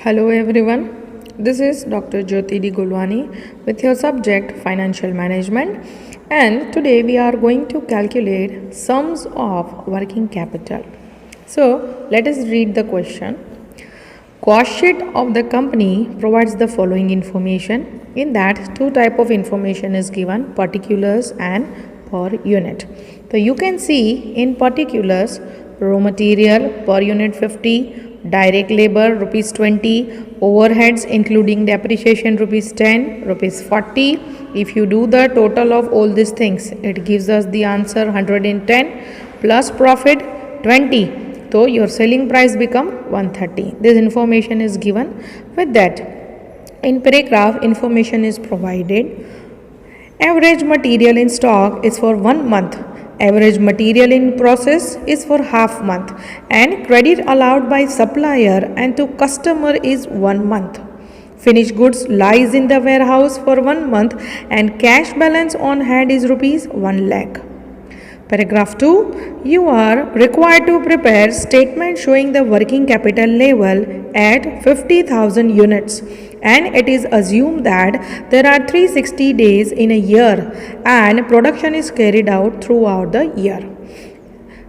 Hello everyone, this is Dr. Jyoti D. Gulwani with your subject Financial Management, and today we are going to calculate sums of working capital. So let us read the question. Cost sheet of the company provides the following information. In that, two type of information is given, particulars and per unit. So you can see in particulars, raw material per unit 50, direct labor rupees 20, overheads including depreciation rupees 10, rupees 40. If you do the total of all these things, it gives us the answer 110 plus profit 20. So your selling price become 130. This information is given. With that, in paragraph information is provided. Average material in stock is for 1 month. Average material in process is for half month, and credit allowed by supplier and to customer is 1 month. Finished goods lies in the warehouse for 1 month and cash balance on hand is rupees 1 lakh. Paragraph 2. You are required to prepare statement showing the working capital level at 50,000 units, and it is assumed that there are 360 days in a year and production is carried out throughout the year.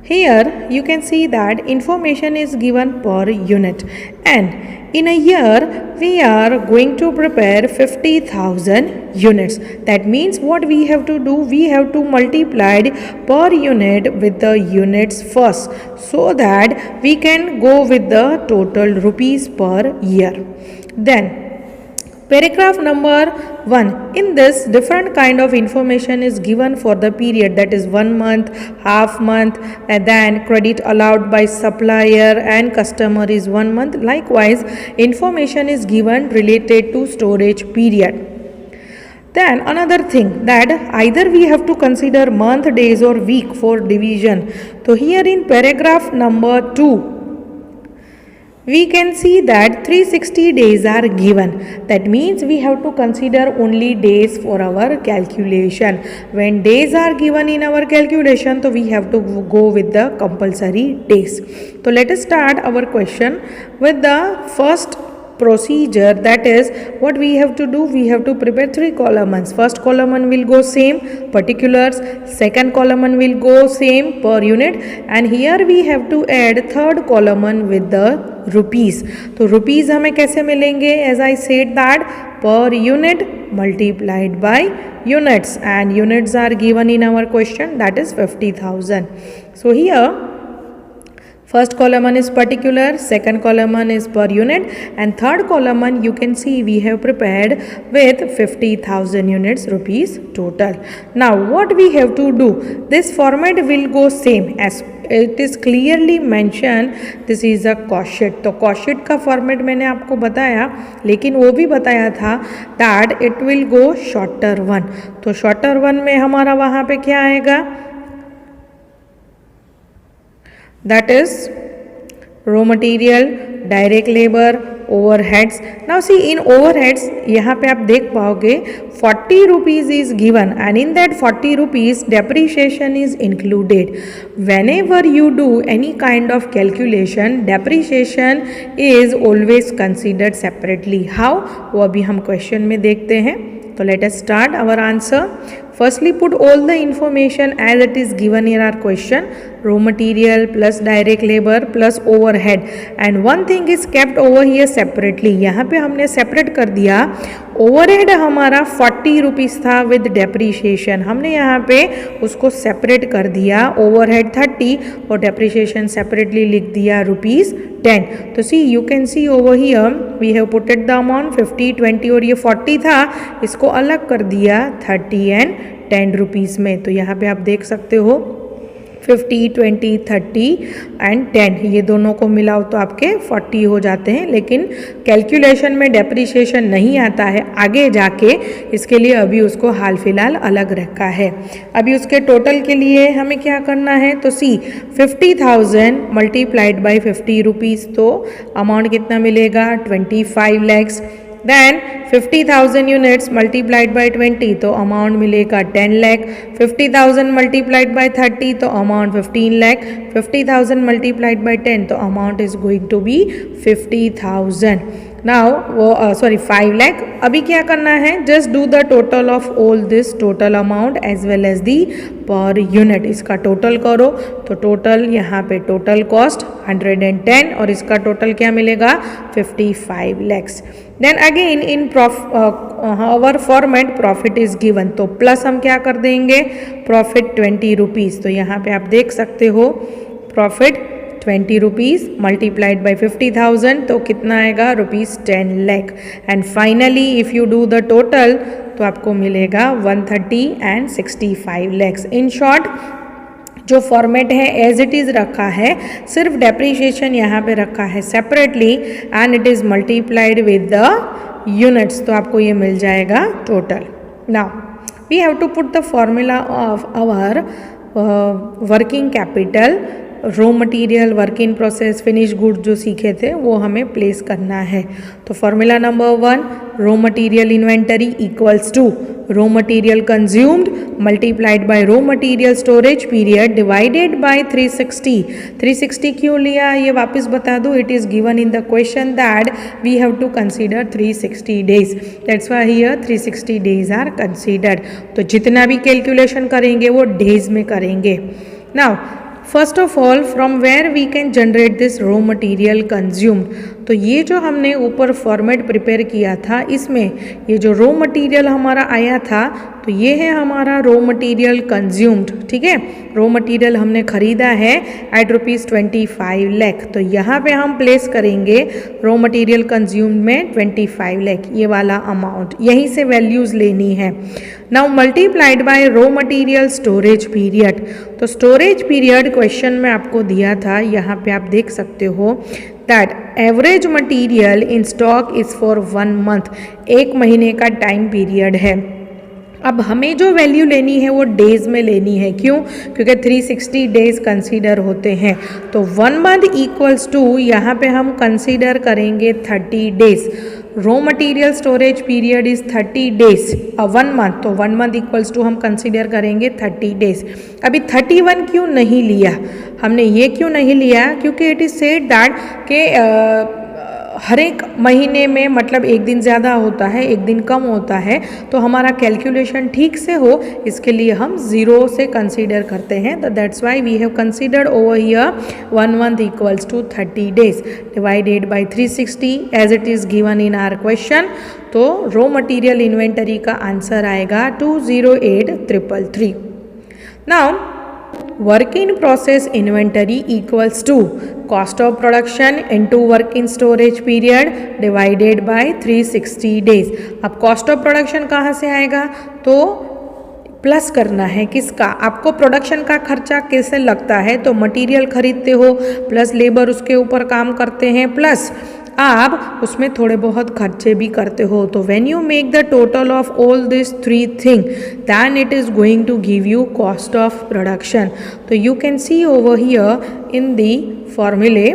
Here you can see that information is given per unit, and in a year we are going to prepare 50,000 units. That means what we have to do, we have to multiply per unit with the units first, so that we can go with the total rupees per year. Then paragraph number 1. In this, different kind of information is given for the period, that is 1 month, half month, and then credit allowed by supplier and customer is 1 month. Likewise, information is given related to storage period. Then another thing, that either we have to consider month, days or week for division. So here in paragraph number 2, we can see that 360 days are given. That means we have to consider only days for our calculation. When days are given in our calculation, so we have to go with the compulsory days. So let us start our question with the first procedure, that is what we have to do, we have to prepare 3 columns. First column will go same, particulars. Second column will go same, per unit, and here we have to add third column with the rupees. तो rupees हमें कैसे मिलेंगे? As I said that per unit multiplied by units, and units are given in our question, that is 50,000. So here first column is particular, second column is per unit, and third column you can see we have prepared with 50,000 units rupees total. Now what we have to do, this format will go same as it is clearly mentioned, this is a cost sheet. तो cost sheet का format मैंने आपको बताया, लेकिन वो भी बताया था that it will go shorter one. तो shorter one में हमारा वहाँ पे क्या आएगा? That is raw material, direct labor, overheads. Now see in overheads, यहाँ पे आप देख पाओगे 40 rupees is given, and in that 40 rupees depreciation is included. Whenever you do any kind of calculation, depreciation is always considered separately. How? वो अभी हम question में देखते हैं. So let us start our answer. Firstly, put all the information as it is given in our question. Raw material plus direct labor plus overhead, and one thing is kept over here separately. यहाँ पे हमने separate कर दिया. Overhead हमारा 40 rupees था with depreciation, हमने यहाँ पे उसको separate कर दिया. Overhead 30 और depreciation separately लिख दिया rupees 10. तो see you can see over here we have put it the amount 50, 20 और ये 40 था, इसको अलग कर दिया 30 and 10 रुपीज़ में. तो यहाँ पे आप देख सकते हो 50, 20, 30 एंड 10, ये दोनों को मिलाओ तो आपके 40 हो जाते हैं, लेकिन कैलकुलेशन में डेप्रिसिएशन नहीं आता है आगे जाके, इसके लिए अभी उसको हाल फिलहाल अलग रखा है. अभी उसके टोटल के लिए हमें क्या करना है, तो सी 50,000 मल्टीप्लाइड बाई 50 रुपीज़, तो अमाउंट कितना मिलेगा 25 lakhs. Then 50,000 units multiplied by 20 तो अमाउंट मिलेगा 10 लाख, 50,000 मल्टीप्लाइड बाय 30 तो अमाउंट 15 लाख, 50,000 मल्टीप्लाइड बाय 10 तो amount is going to be 50,000. Now वो 5 लाख. अभी क्या करना है, just do the total of all this total amount as well as the per unit. इसका टोटल करो तो टोटल यहाँ पे टोटल कॉस्ट 110 और इसका टोटल क्या मिलेगा 55 lakhs. Then again in our format profit is given तो प्लस हम क्या कर देंगे प्रॉफिट 20 रुपीज़. तो यहाँ पे आप देख सकते हो प्रॉफिट 20 रुपीज़ मल्टीप्लाइड बाई 50,000 तो कितना आएगा rupees 10 lakh. And finally if you do the total तो आपको मिलेगा 130 एंड 65 लैक्स. इन शॉर्ट जो फॉर्मेट है एज इट इज़ रखा है, सिर्फ डेप्रीशिएशन यहाँ पे रखा है separately and it is multiplied with the units तो आपको ये मिल जाएगा total. Now we have to put the formula of our working capital, raw material, work in process, finish good जो सीखे थे वो हमें प्लेस करना है. तो formula number 1 raw material inventory equals to raw material consumed multiplied by raw material storage period divided by 360. 360 क्यों लिया ये वापस बता दूँ. It is given in the question that we have to consider 360 days. That's why here 360 days are considered. तो जितना भी calculation करेंगे वो डेज में करेंगे. Now first of all from where we can generate this raw material consumed. तो ये जो हमने ऊपर फॉर्मेट प्रिपेयर किया था इसमें ये जो रॉ मटेरियल हमारा आया था तो ये है हमारा रॉ मटेरियल कंज्यूम्ड. ठीक है, रॉ मटेरियल हमने खरीदा है एट रुपीज़ 25 लाख. तो यहाँ पे हम प्लेस करेंगे रॉ मटेरियल कंज्यूम्ड में 25 लाख ये वाला अमाउंट, यहीं से वैल्यूज़ लेनी है. Now multiplied by raw material storage period. तो स्टोरेज पीरियड क्वेश्चन में आपको दिया था, यहाँ पे आप देख सकते हो that average material in stock is for 1 month. 1 महीने का टाइम पीरियड है. अब हमें जो वैल्यू लेनी है वो डेज़ में लेनी है. क्यों? क्योंकि 360 डेज़ कंसीडर होते हैं. तो 1 मंथ इक्वल्स टू यहाँ पे हम कंसीडर करेंगे 30 days. Raw material storage period is 30 days 1 month. तो 1 मंथ इक्वल्स टू हम कंसीडर करेंगे 30 डेज़. अभी 31 क्यों नहीं लिया हमने, ये क्यों नहीं लिया क्योंकि इट इज़ सेड दैट के हर एक महीने में मतलब एक दिन ज़्यादा होता है एक दिन कम होता है. तो हमारा कैलकुलेशन ठीक से हो इसके लिए हम 0 से कंसीडर करते हैं. तो that's why we have considered over here 1 month equals to 30 days divided by 360 as it is given in our question. तो रॉ मटेरियल इन्वेंटरी का आंसर आएगा 208,333. Now work in process inventory equals to cost of production into work in storage period divided by 360 days. अब cost of production कहाँ से आएगा तो plus करना है किसका, आपको प्रोडक्शन का खर्चा कैसे लगता है तो मटेरियल खरीदते हो प्लस लेबर उसके ऊपर काम करते हैं प्लस आप उसमें थोड़े बहुत खर्चे भी करते हो. तो when you make the total of all this 3 thing then it is going to give you cost of production. तो you can see over here in the फॉर्मूले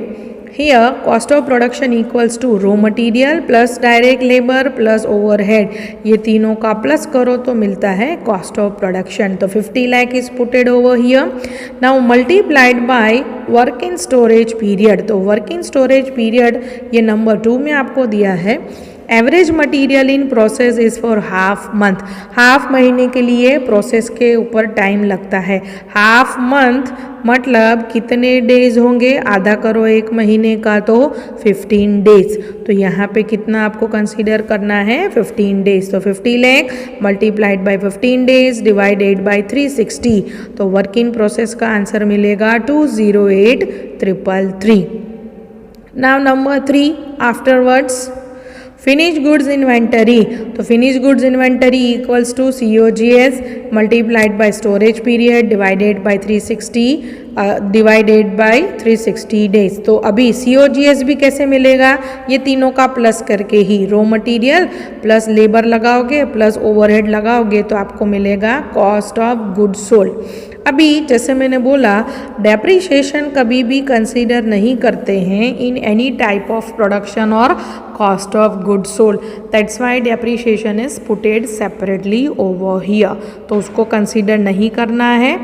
here cost of production equals to raw material plus direct labor plus overhead. ये तीनों का plus करो तो मिलता है cost of production. तो 50 lakh is putted over here. Now multiplied by work in storage period. तो work in storage period ये नंबर 2 में आपको दिया है. Average material in process is for half month. Half महीने के लिए प्रोसेस के ऊपर टाइम लगता है. हाफ मंथ मतलब कितने डेज होंगे, आधा करो 1 महीने का तो 15 डेज. तो यहाँ पे कितना आपको कंसीडर करना है 15 डेज. तो 50 lakh multiplied by 15 days divided by 360. तो वर्क इन प्रोसेस का आंसर मिलेगा 208,333. Now number 3 afterwards finish goods inventory. तो finish goods inventory equals to COGS multiplied by storage period divided by 360 days. तो अभी COGS भी कैसे मिलेगा, ये तीनों का प्लस करके ही. रॉ मटेरियल प्लस लेबर लगाओगे प्लस ओवरहेड लगाओगे तो आपको मिलेगा कॉस्ट ऑफ गुड्स सोल्ड. अभी जैसे मैंने बोला डेप्रिसिएशन कभी भी कंसीडर नहीं करते हैं in any type of production और cost of goods sold, that's why depreciation is puted separately over here, तो उसको कंसीडर नहीं करना है.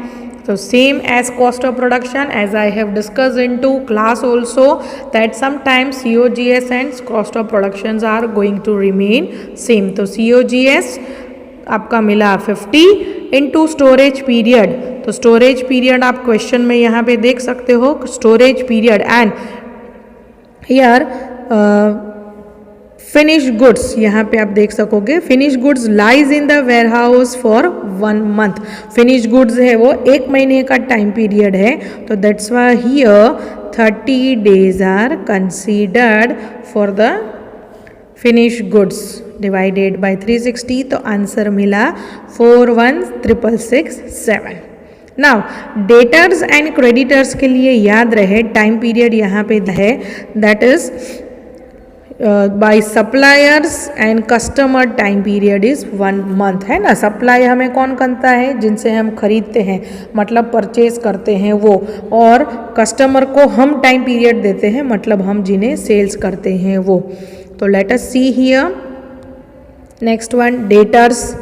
So same as cost of production, as I have discussed into class also, that sometimes COGS and cost of productions are going to remain same. तो COGS आपका मिला 50 into storage period. तो storage period आप question में यहाँ पे देख सकते हो, storage period and here finish goods यहाँ पे आप देख सकोगे. Finish goods lies in the warehouse for 1 month. Finish goods है वो 1 महीने का टाइम पीरियड है, तो that's why here 30 days are considered for the finish goods divided by 360. तो आंसर मिला 416667. नाउ डेटर्स एंड क्रेडिटर्स के लिए याद रहे टाइम पीरियड यहाँ पे है, that is by suppliers and customer time period is 1 month है ना. सप्लाई हमें कौन करता है, जिनसे हम खरीदते हैं, मतलब परचेज करते हैं वो, और कस्टमर को हम टाइम पीरियड देते हैं, मतलब हम जिन्हें सेल्स करते हैं वो. तो let us see here next one, debtors.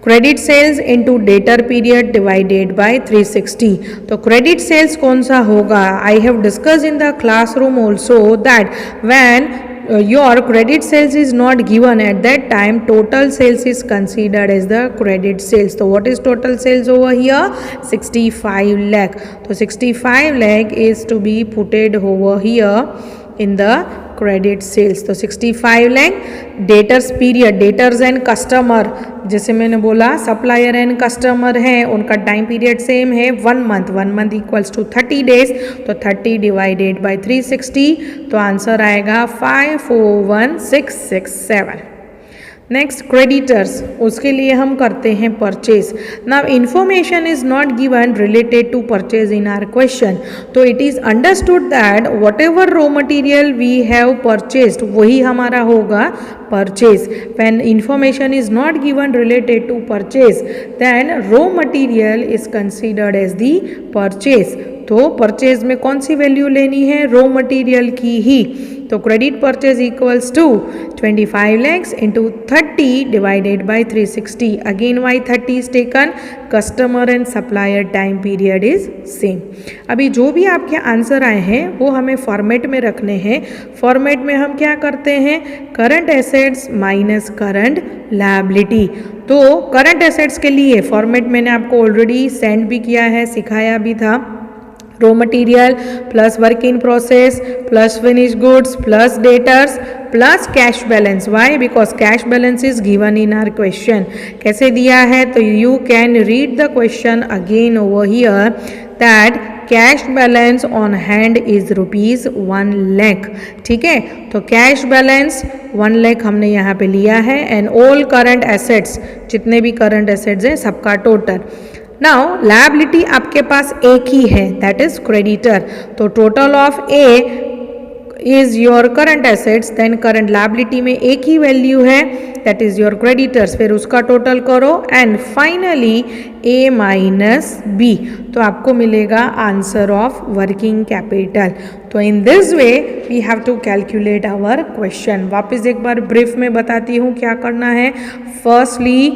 Credit sales into debtor period divided by 360. तो क्रेडिट सेल्स कौन सा होगा, I have discuss in the classroom also that when your credit sales is not given at that time, total sales is considered as the credit sales. So what is total sales over here, 65 lakh. So 65 lakh is to be putted over here in the credit sales. तो 65 lakh debtors period, debtors and customer, जैसे मैंने बोला supplier and customer हैं, उनका time period same है 1 month. 1 month equals to 30 days. तो 30 divided by 360, तो answer आएगा 541667. नेक्स्ट क्रेडिटर्स, उसके लिए हम करते हैं purchase. Now information is not given related to purchase in our question, तो it is understood that whatever raw material we have purchased वही हमारा होगा purchase. When information is not given related to purchase then raw material is considered as the purchase. तो purchase में कौन सी value लेनी है, raw material की ही. तो credit purchase equals to 25 lakhs into 30 divided by 360. Again why 30 is taken, customer and supplier time period is same. अभी जो भी आपके आंसर आए हैं वो हमें फॉर्मेट में रखने हैं. फॉर्मेट में हम क्या करते हैं, current assets minus current liability. तो करंट एसेट्स के लिए फॉर्मेट मैंने आपको ऑलरेडी सेंड भी किया है, सिखाया भी था. Raw material plus work in process plus finish goods plus debtors plus cash balance. Why, because cash balance is given in our question. कैसे दिया है, तो you can read the question again over here that cash balance on hand is ₹1 lakh. ठीक है, तो cash balance 1 lakh हमने यहाँ पे लिया है एंड ऑल करंट एसेट्स, जितने भी करंट एसेट्स हैं सबका टोटल. नाउ लायबिलिटी आपके पास एक ही है, दैट इज क्रेडिटर. तो total of A is your current assets, then current liability में एक ही वैल्यू है, दैट इज योर क्रेडिटर्स. फिर उसका टोटल करो and finally A minus B, तो आपको मिलेगा आंसर ऑफ वर्किंग कैपिटल. तो in this way we have to calculate our question. वापस एक बार ब्रीफ में बताती हूँ क्या करना है. Firstly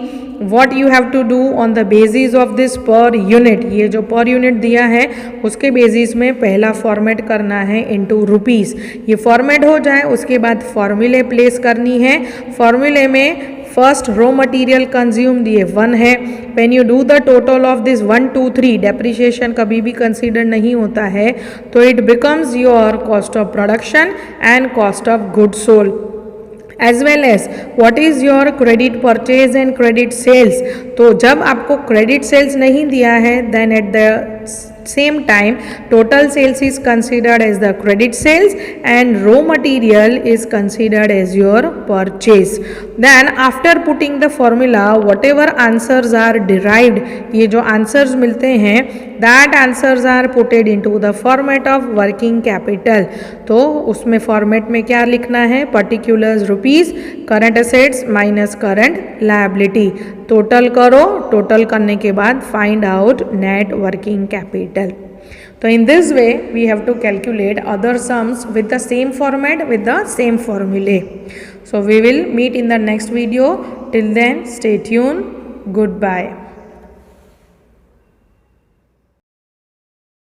what you have to do on the basis of this per unit, ये जो per unit दिया है उसके बेसिस में पहला फॉर्मेट करना है into रुपीज़. ये फॉर्मेट हो जाए उसके बाद फॉर्मूले प्लेस करनी है. फॉर्मूले में फर्स्ट रॉ मटेरियल कंज्यूम दिए 1 है. When you do the total of this 1 2 3, depreciation कभी भी कंसीडर नहीं होता है, तो it becomes your cost of production and cost of goods sold. As well as what is your credit purchase and credit sales. तो जब आपको credit sales नहीं दिया है then at the same time total sales is considered as the credit sales and raw material is considered as your purchase. Then after putting the formula whatever answers are derived, ये जो answers मिलते हैं that answers are putted into the format of working capital. तो उसमें format में क्या लिखना है, particulars rupees, current assets minus current liability. तो टोटल करो, टोटल करने के बाद find out net working capital. So in this way we have to calculate other sums with the same format, with the same formulae. So we will meet in the next video. Till then, stay tuned. Goodbye.